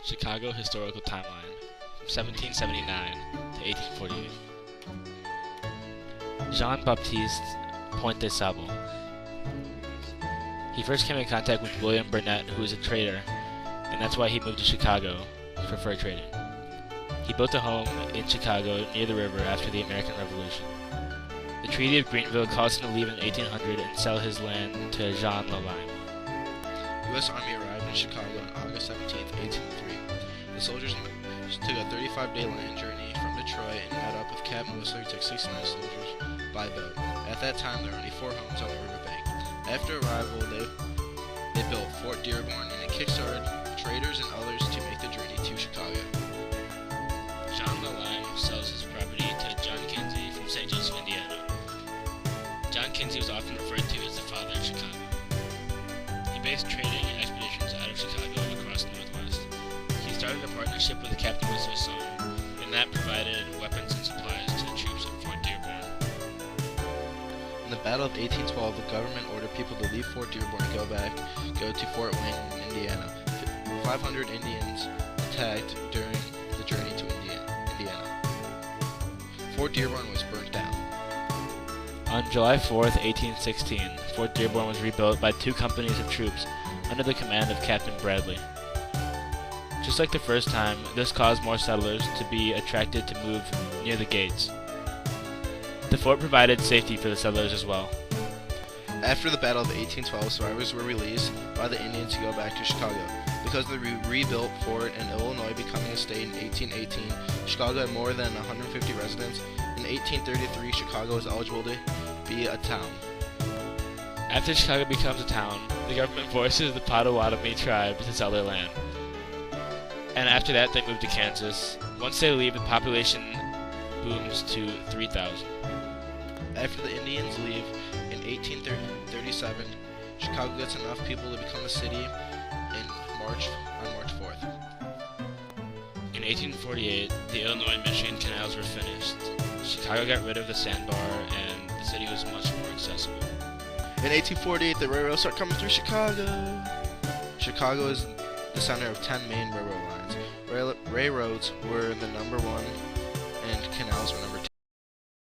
Chicago Historical Timeline, from 1779 to 1848. Jean-Baptiste Point de Sable. He first came in contact with William Burnett, who was a trader, and that's why he moved to Chicago for fur trading. He built a home in Chicago near the river after the American Revolution. The Treaty of Greenville caused him to leave in 1800 and sell his land to Jean Lalaine. The U.S. Army arrived in Chicago on August 17, 1803. The soldiers took a 35-day land journey from Detroit and met up with Captain Whistler, who took 69 soldiers by boat. At that time, there were only 4 homes on the riverbank. After arrival, they built Fort Dearborn and it kickstarted traders and others to make the journey to Chicago. Jean Lalaine sells his property to John Kinsey from St. Joseph, Indiana. John Kinsey was often referred to as the father of Chicago. He based trading and expeditions out of Chicago across the Northwest. He started a partnership with Captain Whistler's son, and that provided weapons and supplies to the troops at Fort Dearborn. In the Battle of 1812, the government ordered people to leave Fort Dearborn and go to Fort Wayne in Indiana. 500 Indians attacked during the journey to Indiana. Fort Dearborn was burnt down. On July 4th, 1816, Fort Dearborn was rebuilt by 2 companies of troops under the command of Captain Bradley. Just like the first time, this caused more settlers to be attracted to move near the gates. The fort provided safety for the settlers as well. After the Battle of 1812, survivors were released by the Indians to go back to Chicago. Because of the rebuilt fort and Illinois becoming a state in 1818, Chicago had more than 150 residents. In 1833, Chicago was eligible to be a town. After Chicago becomes a town, the government forces the Potawatomi tribe to sell their land. And after that, they move to Kansas. Once they leave, the population booms to 3,000. After the Indians leave in 1837, Chicago gets enough people to become a city on March 4th. In 1848, the Illinois-Michigan canals were finished. Chicago got rid of the sandbar, and the city was much more accessible. In 1848, the railroads start coming through Chicago. Chicago is the center of 10 main railroad lines. Railroads were the number 1, and canals were number 2.